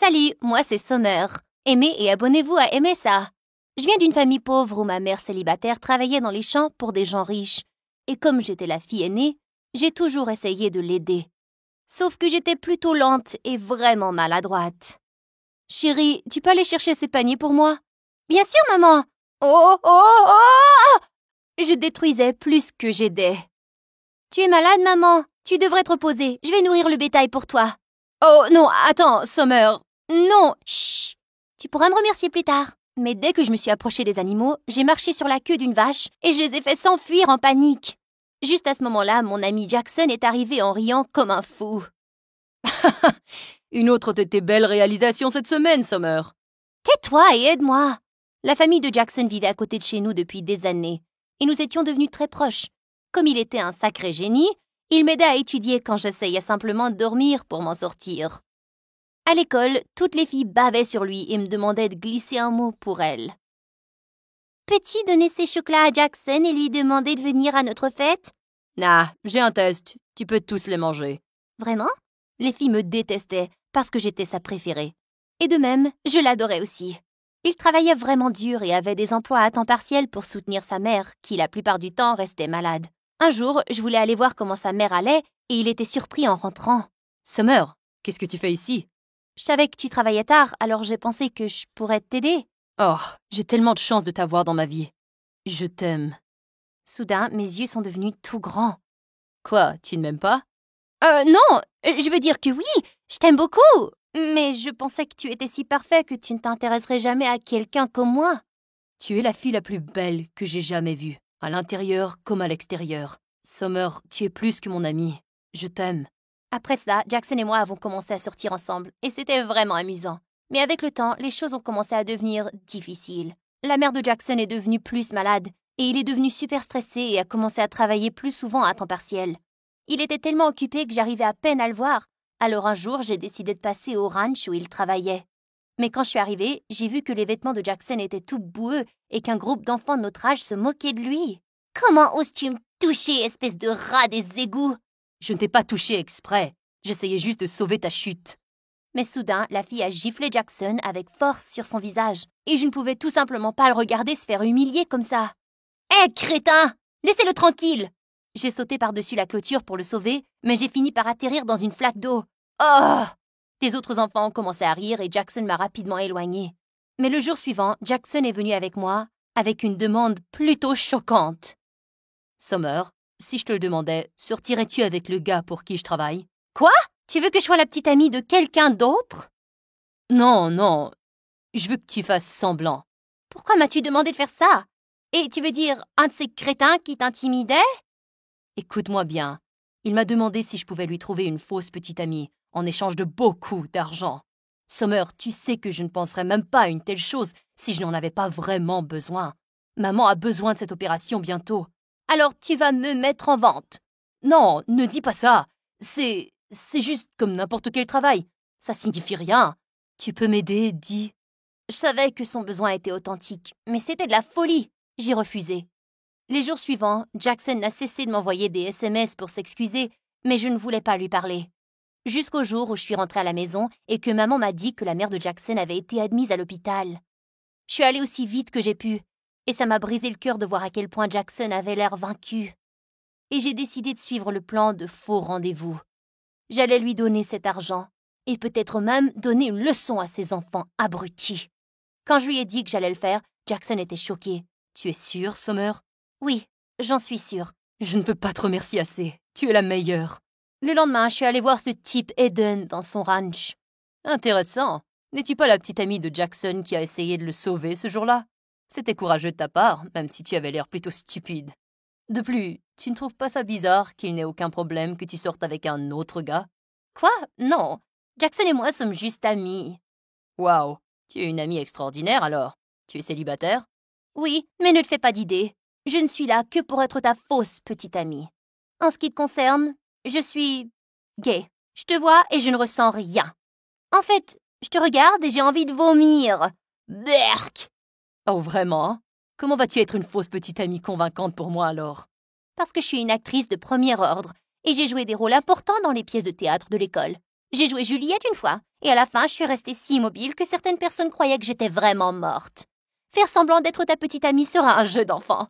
Salut, moi c'est Summer. Aimez et abonnez-vous à Aimer ça. Je viens d'une famille pauvre où ma mère célibataire travaillait dans les champs pour des gens riches. Et comme j'étais la fille aînée, j'ai toujours essayé de l'aider. Sauf que j'étais plutôt lente et vraiment maladroite. Chérie, tu peux aller chercher ces paniers pour moi? Bien sûr, maman! Oh, oh, oh! Je détruisais plus que j'aidais. Tu es malade, maman? Tu devrais te reposer. Je vais nourrir le bétail pour toi. Oh non, attends, Summer. Non, chut. Tu pourras me remercier plus tard. Mais dès que je me suis approchée des animaux, j'ai marché sur la queue d'une vache et je les ai fait s'enfuir en panique. Juste à ce moment-là, mon ami Jackson est arrivé en riant comme un fou. Une autre de tes belles réalisations cette semaine, Summer. Tais-toi et aide-moi. La famille de Jackson vivait à côté de chez nous depuis des années et nous étions devenus très proches. Comme il était un sacré génie, il m'aidait à étudier quand j'essayais simplement de dormir pour m'en sortir. À l'école, toutes les filles bavaient sur lui et me demandaient de glisser un mot pour elles. Peux-tu donner ces chocolats à Jackson et lui demander de venir à notre fête? Nah, j'ai un test. Tu peux tous les manger. Vraiment? Les filles me détestaient parce que j'étais sa préférée. Et de même, je l'adorais aussi. Il travaillait vraiment dur et avait des emplois à temps partiel pour soutenir sa mère, qui la plupart du temps restait malade. Un jour, je voulais aller voir comment sa mère allait et il était surpris en rentrant. Summer, qu'est-ce que tu fais ici? Je savais que tu travaillais tard, alors j'ai pensé que je pourrais t'aider. Oh, j'ai tellement de chance de t'avoir dans ma vie. Je t'aime. Soudain, mes yeux sont devenus tout grands. Quoi, tu ne m'aimes pas? Non, je veux dire que oui, je t'aime beaucoup. Mais je pensais que tu étais si parfait que tu ne t'intéresserais jamais à quelqu'un comme moi. Tu es la fille la plus belle que j'ai jamais vue, à l'intérieur comme à l'extérieur. Summer, tu es plus que mon amie. Je t'aime. Après cela, Jackson et moi avons commencé à sortir ensemble, et c'était vraiment amusant. Mais avec le temps, les choses ont commencé à devenir difficiles. La mère de Jackson est devenue plus malade, et il est devenu super stressé et a commencé à travailler plus souvent à temps partiel. Il était tellement occupé que j'arrivais à peine à le voir. Alors un jour, j'ai décidé de passer au ranch où il travaillait. Mais quand je suis arrivée, j'ai vu que les vêtements de Jackson étaient tout boueux et qu'un groupe d'enfants de notre âge se moquait de lui. « Comment oses-tu me toucher, espèce de rat des égouts !» Je ne t'ai pas touché exprès. J'essayais juste de sauver ta chute. Mais soudain, la fille a giflé Jackson avec force sur son visage, et je ne pouvais tout simplement pas le regarder se faire humilier comme ça. « Hé, crétin! Laissez-le tranquille !» J'ai sauté par-dessus la clôture pour le sauver, mais j'ai fini par atterrir dans une flaque d'eau. Oh! Les autres enfants ont commencé à rire et Jackson m'a rapidement éloignée. Mais le jour suivant, Jackson est venu avec moi avec une demande plutôt choquante. Summer, si je te le demandais, sortirais-tu avec le gars pour qui je travaille? Quoi? Tu veux que je sois la petite amie de quelqu'un d'autre? Non, non. Je veux que tu fasses semblant. Pourquoi m'as-tu demandé de faire ça? Et tu veux dire un de ces crétins qui t'intimidait? Écoute-moi bien. Il m'a demandé si je pouvais lui trouver une fausse petite amie, en échange de beaucoup d'argent. Summer, tu sais que je ne penserais même pas à une telle chose si je n'en avais pas vraiment besoin. Maman a besoin de cette opération bientôt. Alors tu vas me mettre en vente. Non, ne dis pas ça. C'est juste comme n'importe quel travail. Ça signifie rien. Tu peux m'aider, dis. Je savais que son besoin était authentique, mais c'était de la folie. J'ai refusé. Les jours suivants, Jackson n'a cessé de m'envoyer des SMS pour s'excuser, mais je ne voulais pas lui parler. Jusqu'au jour où je suis rentrée à la maison et que maman m'a dit que la mère de Jackson avait été admise à l'hôpital. Je suis allée aussi vite que j'ai pu, et ça m'a brisé le cœur de voir à quel point Jackson avait l'air vaincu. Et j'ai décidé de suivre le plan de faux rendez-vous. J'allais lui donner cet argent, et peut-être même donner une leçon à ses enfants abrutis. Quand je lui ai dit que j'allais le faire, Jackson était choqué. Tu es sûre, Summer? Oui, j'en suis sûre. Je ne peux pas te remercier assez. Tu es la meilleure. Le lendemain, je suis allée voir ce type Eden dans son ranch. Intéressant. N'es-tu pas la petite amie de Jackson qui a essayé de le sauver ce jour-là? C'était courageux de ta part, même si tu avais l'air plutôt stupide. De plus, tu ne trouves pas ça bizarre qu'il n'ait aucun problème que tu sortes avec un autre gars? Quoi? Non. Jackson et moi sommes juste amis. Waouh, tu es une amie extraordinaire alors. Tu es célibataire? Oui, mais ne te fais pas d'idée. Je ne suis là que pour être ta fausse petite amie. En ce qui te concerne, je suis gay. Je te vois et je ne ressens rien. En fait, je te regarde et j'ai envie de vomir. Berk! Oh vraiment? Comment vas-tu être une fausse petite amie convaincante pour moi alors? Parce que je suis une actrice de premier ordre et j'ai joué des rôles importants dans les pièces de théâtre de l'école. J'ai joué Juliette une fois, et à la fin, je suis restée si immobile que certaines personnes croyaient que j'étais vraiment morte. Faire semblant d'être ta petite amie sera un jeu d'enfant.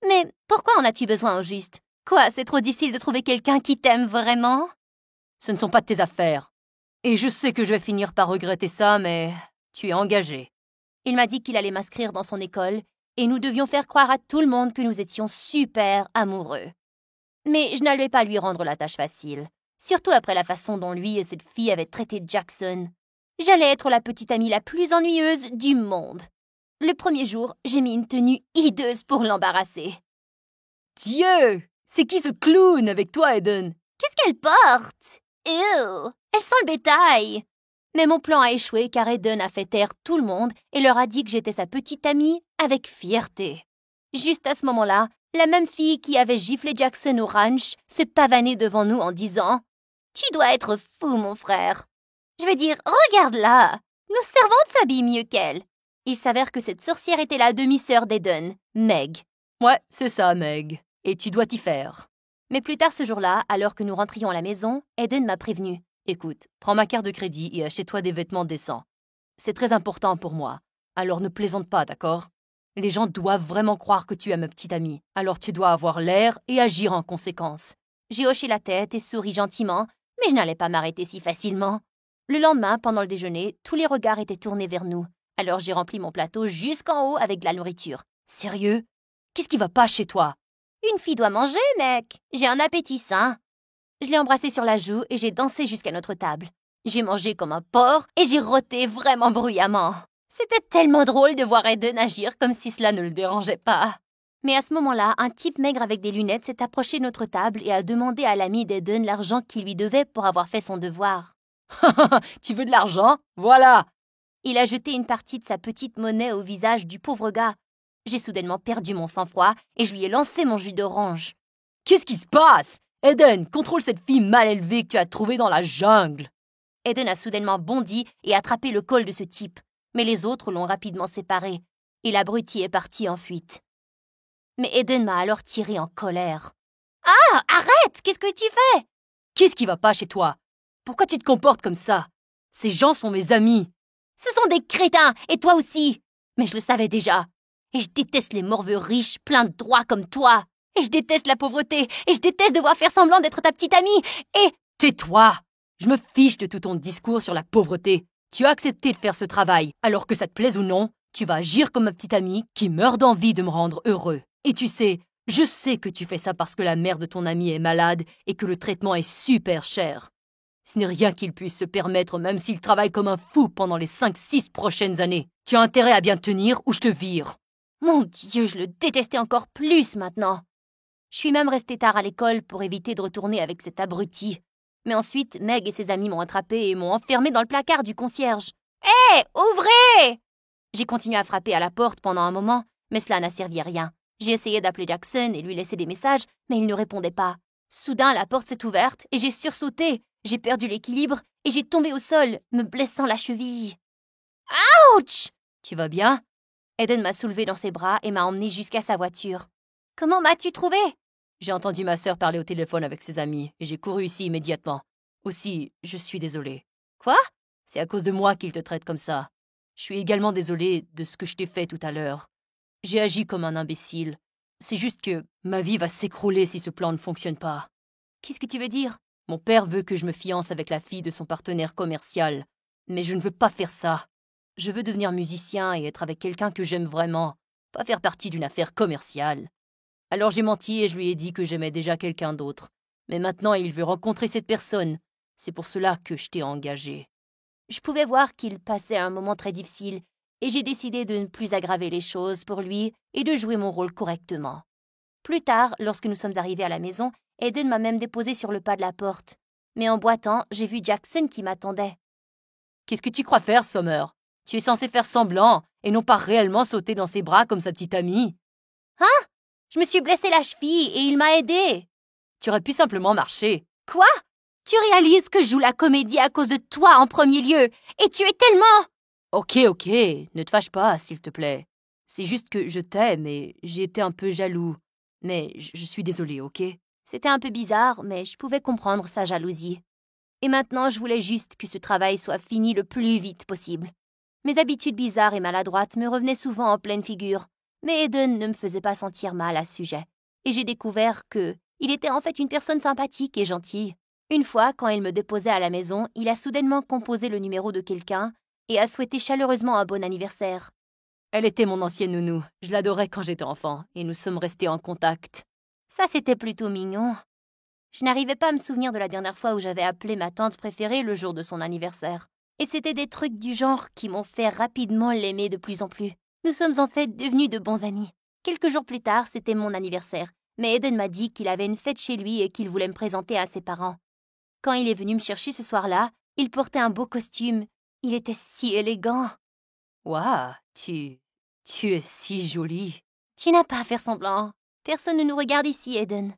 Mais pourquoi en as-tu besoin au juste? Quoi, c'est trop difficile de trouver quelqu'un qui t'aime vraiment? Ce ne sont pas de tes affaires. Et je sais que je vais finir par regretter ça, mais tu es engagée. Il m'a dit qu'il allait m'inscrire dans son école, et nous devions faire croire à tout le monde que nous étions super amoureux. Mais je n'allais pas lui rendre la tâche facile, surtout après la façon dont lui et cette fille avaient traité Jackson. J'allais être la petite amie la plus ennuyeuse du monde. Le premier jour, j'ai mis une tenue hideuse pour l'embarrasser. Dieu! C'est qui ce clown avec toi, Eden? Qu'est-ce qu'elle porte? Ew! Elle sent le bétail! Mais mon plan a échoué car Eden a fait taire tout le monde et leur a dit que j'étais sa petite amie avec fierté. Juste à ce moment-là, la même fille qui avait giflé Jackson au ranch se pavanait devant nous en disant « Tu dois être fou, mon frère. Je veux dire, regarde-la. Nos servantes s'habillent mieux qu'elle. » Il s'avère que cette sorcière était la demi-sœur d'Eden, Meg. Ouais, c'est ça, Meg. Et tu dois t'y faire. Mais plus tard ce jour-là, alors que nous rentrions à la maison, Eden m'a prévenu. Écoute, prends ma carte de crédit et achète-toi des vêtements décents. C'est très important pour moi. Alors ne plaisante pas, d'accord? Les gens doivent vraiment croire que tu es ma petite amie. Alors tu dois avoir l'air et agir en conséquence. J'ai hoché la tête et souri gentiment, mais je n'allais pas m'arrêter si facilement. Le lendemain, pendant le déjeuner, tous les regards étaient tournés vers nous. Alors j'ai rempli mon plateau jusqu'en haut avec de la nourriture. Sérieux? Qu'est-ce qui va pas chez toi? Une fille doit manger, mec. J'ai un appétit sain. Je l'ai embrassé sur la joue et j'ai dansé jusqu'à notre table. J'ai mangé comme un porc et j'ai roté vraiment bruyamment. C'était tellement drôle de voir Eden agir comme si cela ne le dérangeait pas. Mais à ce moment-là, un type maigre avec des lunettes s'est approché de notre table et a demandé à l'ami d'Eden l'argent qu'il lui devait pour avoir fait son devoir. Tu veux de l'argent? Voilà! Il a jeté une partie de sa petite monnaie au visage du pauvre gars. J'ai soudainement perdu mon sang-froid et je lui ai lancé mon jus d'orange. Qu'est-ce qui se passe? Eden, contrôle cette fille mal élevée que tu as trouvée dans la jungle. Eden a soudainement bondi et attrapé le col de ce type. Mais les autres l'ont rapidement séparé, et l'abruti est parti en fuite. Mais Eden m'a alors tiré en colère. « Ah, arrête! Qu'est-ce que tu fais? » Qu'est-ce qui va pas chez toi? Pourquoi tu te comportes comme ça? Ces gens sont mes amis. Ce sont des crétins, et toi aussi. Mais je le savais déjà. Et je déteste les morveux riches, pleins de droits comme toi. Et je déteste la pauvreté, et je déteste devoir faire semblant d'être ta petite amie, et... Tais-toi! Je me fiche de tout ton discours sur la pauvreté. Tu as accepté de faire ce travail, alors que ça te plaise ou non, tu vas agir comme ma petite amie qui meurt d'envie de me rendre heureux. Et tu sais, je sais que tu fais ça parce que la mère de ton ami est malade et que le traitement est super cher. Ce n'est rien qu'il puisse se permettre même s'il travaille comme un fou pendant les 5-6 prochaines années. Tu as intérêt à bien tenir ou je te vire. Mon Dieu, je le détestais encore plus maintenant. Je suis même restée tard à l'école pour éviter de retourner avec cet abruti. Mais ensuite, Meg et ses amis m'ont attrapée et m'ont enfermée dans le placard du concierge. « Hé, ouvrez !» J'ai continué à frapper à la porte pendant un moment, mais cela n'a servi à rien. J'ai essayé d'appeler Jackson et lui laisser des messages, mais il ne répondait pas. Soudain, la porte s'est ouverte et j'ai sursauté. J'ai perdu l'équilibre et j'ai tombé au sol, me blessant la cheville. « Ouch !» Tu vas bien? Eden m'a soulevée dans ses bras et m'a emmenée jusqu'à sa voiture. « Comment m'as-tu trouvé ?» J'ai entendu ma sœur parler au téléphone avec ses amis et j'ai couru ici immédiatement. Aussi, je suis désolée. Quoi? C'est à cause de moi qu'il te traite comme ça. Je suis également désolée de ce que je t'ai fait tout à l'heure. J'ai agi comme un imbécile. C'est juste que ma vie va s'écrouler si ce plan ne fonctionne pas. Qu'est-ce que tu veux dire? Mon père veut que je me fiance avec la fille de son partenaire commercial. Mais je ne veux pas faire ça. Je veux devenir musicien et être avec quelqu'un que j'aime vraiment, pas faire partie d'une affaire commerciale. Alors j'ai menti et je lui ai dit que j'aimais déjà quelqu'un d'autre. Mais maintenant, il veut rencontrer cette personne. C'est pour cela que je t'ai engagé. Je pouvais voir qu'il passait un moment très difficile et j'ai décidé de ne plus aggraver les choses pour lui et de jouer mon rôle correctement. Plus tard, lorsque nous sommes arrivés à la maison, Eden m'a même déposé sur le pas de la porte. Mais en boitant, j'ai vu Jackson qui m'attendait. « Qu'est-ce que tu crois faire, Summer? Tu es censé faire semblant et non pas réellement sauter dans ses bras comme sa petite amie. » Hein? Je me suis blessé la cheville et il m'a aidé. Tu aurais pu simplement marcher. Quoi? Tu réalises que je joue la comédie à cause de toi en premier lieu et tu es tellement... Ok, ne te fâche pas, s'il te plaît. C'est juste que je t'aime et j'ai été un peu jaloux. Mais je suis désolée, ok? C'était un peu bizarre, mais je pouvais comprendre sa jalousie. Et maintenant, je voulais juste que ce travail soit fini le plus vite possible. Mes habitudes bizarres et maladroites me revenaient souvent en pleine figure, mais Eden ne me faisait pas sentir mal à ce sujet. Et j'ai découvert qu'il était en fait une personne sympathique et gentille. Une fois, quand il me déposait à la maison, il a soudainement composé le numéro de quelqu'un et a souhaité chaleureusement un bon anniversaire. Elle était mon ancienne nounou. Je l'adorais quand j'étais enfant, et nous sommes restés en contact. Ça, c'était plutôt mignon. Je n'arrivais pas à me souvenir de la dernière fois où j'avais appelé ma tante préférée le jour de son anniversaire. Et c'était des trucs du genre qui m'ont fait rapidement l'aimer de plus en plus. Nous sommes en fait devenus de bons amis. Quelques jours plus tard, c'était mon anniversaire, mais Eden m'a dit qu'il avait une fête chez lui et qu'il voulait me présenter à ses parents. Quand il est venu me chercher ce soir-là, il portait un beau costume. Il était si élégant. Waouh, tu es si jolie. Tu n'as pas à faire semblant. Personne ne nous regarde ici, Eden.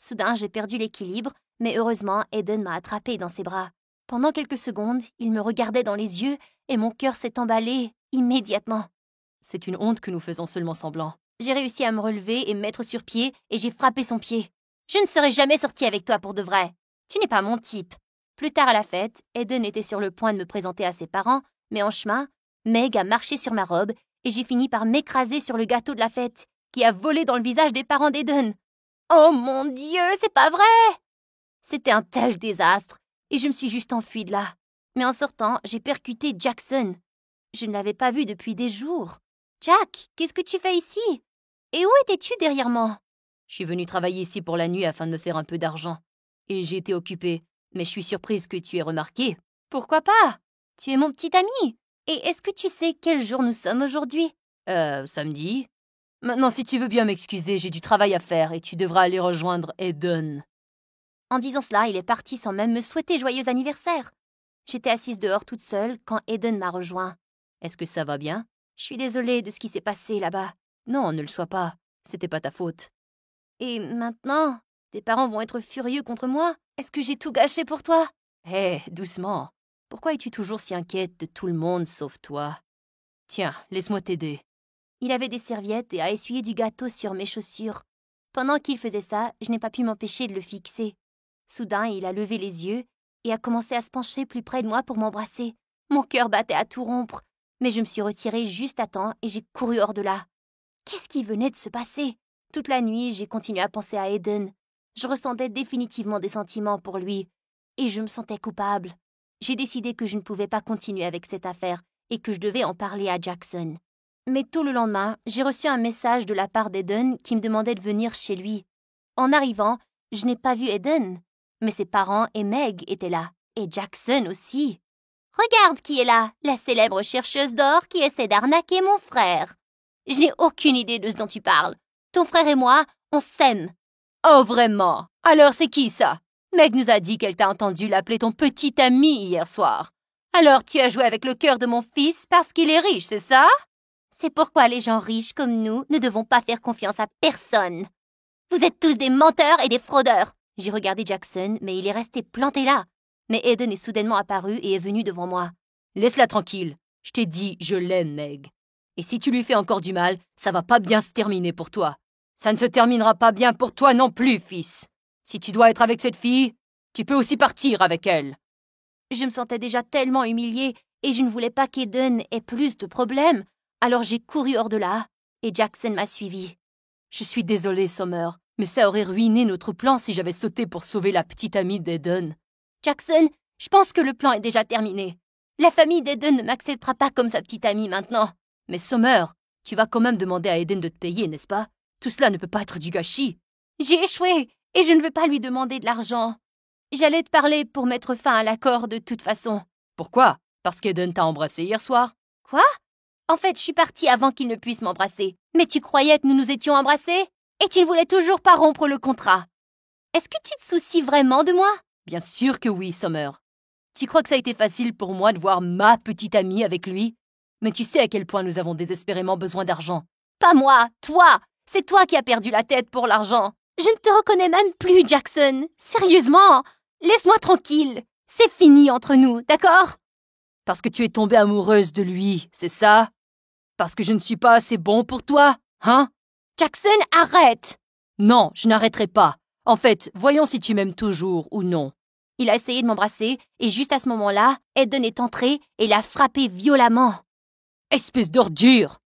Soudain, j'ai perdu l'équilibre, mais heureusement, Eden m'a attrapée dans ses bras. Pendant quelques secondes, il me regardait dans les yeux et mon cœur s'est emballé immédiatement. C'est une honte que nous faisons seulement semblant. J'ai réussi à me relever et me mettre sur pied et j'ai frappé son pied. Je ne serai jamais sortie avec toi pour de vrai. Tu n'es pas mon type. Plus tard à la fête, Eden était sur le point de me présenter à ses parents, mais en chemin, Meg a marché sur ma robe et j'ai fini par m'écraser sur le gâteau de la fête, qui a volé dans le visage des parents d'Eden. Oh mon Dieu, c'est pas vrai! C'était un tel désastre, et je me suis juste enfuie de là. Mais en sortant, j'ai percuté Jackson. Je ne l'avais pas vu depuis des jours. Jack, qu'est-ce que tu fais ici? Et où étais-tu derrière moi? Je suis venue travailler ici pour la nuit afin de me faire un peu d'argent. Et j'ai été occupée, mais je suis surprise que tu aies remarqué. Pourquoi pas? Tu es mon petit ami. Et est-ce que tu sais quel jour nous sommes aujourd'hui? Samedi. Maintenant, si tu veux bien m'excuser, j'ai du travail à faire et tu devras aller rejoindre Eden. En disant cela, il est parti sans même me souhaiter joyeux anniversaire. J'étais assise dehors toute seule quand Eden m'a rejoint. Est-ce que ça va bien? Je suis désolée de ce qui s'est passé là-bas. Non, ne le sois pas. C'était pas ta faute. Et maintenant, tes parents vont être furieux contre moi? Est-ce que j'ai tout gâché pour toi? Hé, doucement. Pourquoi es-tu toujours si inquiète de tout le monde sauf toi? Tiens, laisse-moi t'aider. Il avait des serviettes et a essuyé du gâteau sur mes chaussures. Pendant qu'il faisait ça, je n'ai pas pu m'empêcher de le fixer. Soudain, il a levé les yeux et a commencé à se pencher plus près de moi pour m'embrasser. Mon cœur battait à tout rompre, mais je me suis retirée juste à temps et j'ai couru hors de là. Qu'est-ce qui venait de se passer? Toute la nuit, j'ai continué à penser à Eden. Je ressentais définitivement des sentiments pour lui et je me sentais coupable. J'ai décidé que je ne pouvais pas continuer avec cette affaire et que je devais en parler à Jackson. Mais tôt le lendemain, j'ai reçu un message de la part d'Eden qui me demandait de venir chez lui. En arrivant, je n'ai pas vu Eden, mais ses parents et Meg étaient là, et Jackson aussi. Regarde qui est là, la célèbre chercheuse d'or qui essaie d'arnaquer mon frère. Je n'ai aucune idée de ce dont tu parles. Ton frère et moi, on s'aime. Oh vraiment? Alors c'est qui ça? Meg nous a dit qu'elle t'a entendu l'appeler ton petit ami hier soir. Alors tu as joué avec le cœur de mon fils parce qu'il est riche, c'est ça? C'est pourquoi les gens riches comme nous ne devons pas faire confiance à personne. Vous êtes tous des menteurs et des fraudeurs. J'ai regardé Jackson, mais il est resté planté là. Mais Eden est soudainement apparu et est venu devant moi. Laisse-la tranquille. Je t'ai dit, je l'aime, Meg. Et si tu lui fais encore du mal, ça va pas bien se terminer pour toi. Ça ne se terminera pas bien pour toi non plus, fils. Si tu dois être avec cette fille, tu peux aussi partir avec elle. Je me sentais déjà tellement humiliée et je ne voulais pas qu'Eden ait plus de problèmes. Alors j'ai couru hors de là et Jackson m'a suivi. Je suis désolée, Summer, mais ça aurait ruiné notre plan si j'avais sauté pour sauver la petite amie d'Eden. Jackson, je pense que le plan est déjà terminé. La famille d'Eden ne m'acceptera pas comme sa petite amie maintenant. Mais Summer, tu vas quand même demander à Eden de te payer, n'est-ce pas? Tout cela ne peut pas être du gâchis. J'ai échoué et je ne veux pas lui demander de l'argent. J'allais te parler pour mettre fin à l'accord de toute façon. Pourquoi? Parce qu'Eden t'a embrassé hier soir? Quoi? En fait, je suis partie avant qu'il ne puisse m'embrasser. Mais tu croyais que nous nous étions embrassés? Et tu ne voulais toujours pas rompre le contrat. Est-ce que tu te soucies vraiment de moi? Bien sûr que oui, Summer. Tu crois que ça a été facile pour moi de voir ma petite amie avec lui? Mais tu sais à quel point nous avons désespérément besoin d'argent. Pas moi, toi! C'est toi qui as perdu la tête pour l'argent. Je ne te reconnais même plus, Jackson. Sérieusement, laisse-moi tranquille. C'est fini entre nous, d'accord? Parce que tu es tombée amoureuse de lui, c'est ça? Parce que je ne suis pas assez bon pour toi, hein? Jackson, arrête! Non, je n'arrêterai pas. En fait, voyons si tu m'aimes toujours ou non. Il a essayé de m'embrasser et juste à ce moment-là, Eden est entré et l'a frappé violemment. Espèce d'ordure!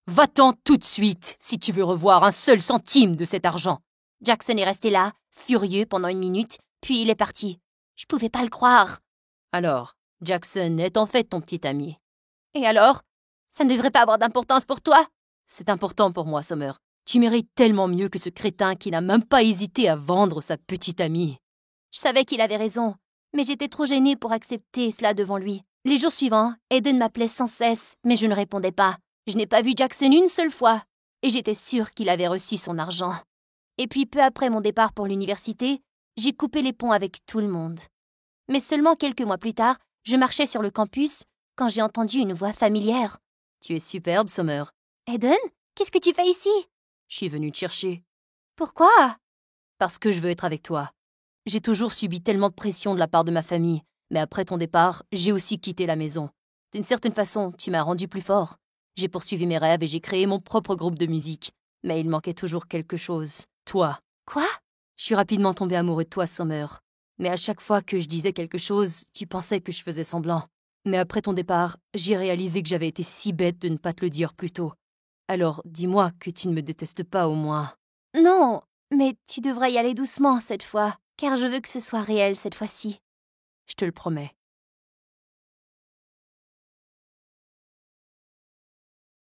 Va-t'en tout de suite si tu veux revoir un seul centime de cet argent. Jackson est resté là, furieux pendant 1 minute, puis il est parti. Je pouvais pas le croire. Alors, Jackson est en fait ton petit ami. Et alors? Ça ne devrait pas avoir d'importance pour toi? C'est important pour moi, Summer. Tu mérites tellement mieux que ce crétin qui n'a même pas hésité à vendre sa petite amie. Je savais qu'il avait raison, mais j'étais trop gênée pour accepter cela devant lui. Les jours suivants, Eden m'appelait sans cesse, mais je ne répondais pas. Je n'ai pas vu Jackson une seule fois, et j'étais sûre qu'il avait reçu son argent. Et puis peu après mon départ pour l'université, j'ai coupé les ponts avec tout le monde. Mais seulement quelques mois plus tard, je marchais sur le campus quand j'ai entendu une voix familière. Tu es superbe, Summer. Eden, qu'est-ce que tu fais ici? Je suis venue te chercher. Pourquoi? Parce que je veux être avec toi. J'ai toujours subi tellement de pression de la part de ma famille, mais après ton départ, j'ai aussi quitté la maison. D'une certaine façon, tu m'as rendu plus fort. J'ai poursuivi mes rêves et j'ai créé mon propre groupe de musique. Mais il manquait toujours quelque chose. Toi. Quoi? Je suis rapidement tombé amoureux de toi, Summer. Mais à chaque fois que je disais quelque chose, tu pensais que je faisais semblant. Mais après ton départ, j'ai réalisé que j'avais été si bête de ne pas te le dire plus tôt. Alors, dis-moi que tu ne me détestes pas au moins. Non, mais tu devrais y aller doucement cette fois, car je veux que ce soit réel cette fois-ci. Je te le promets.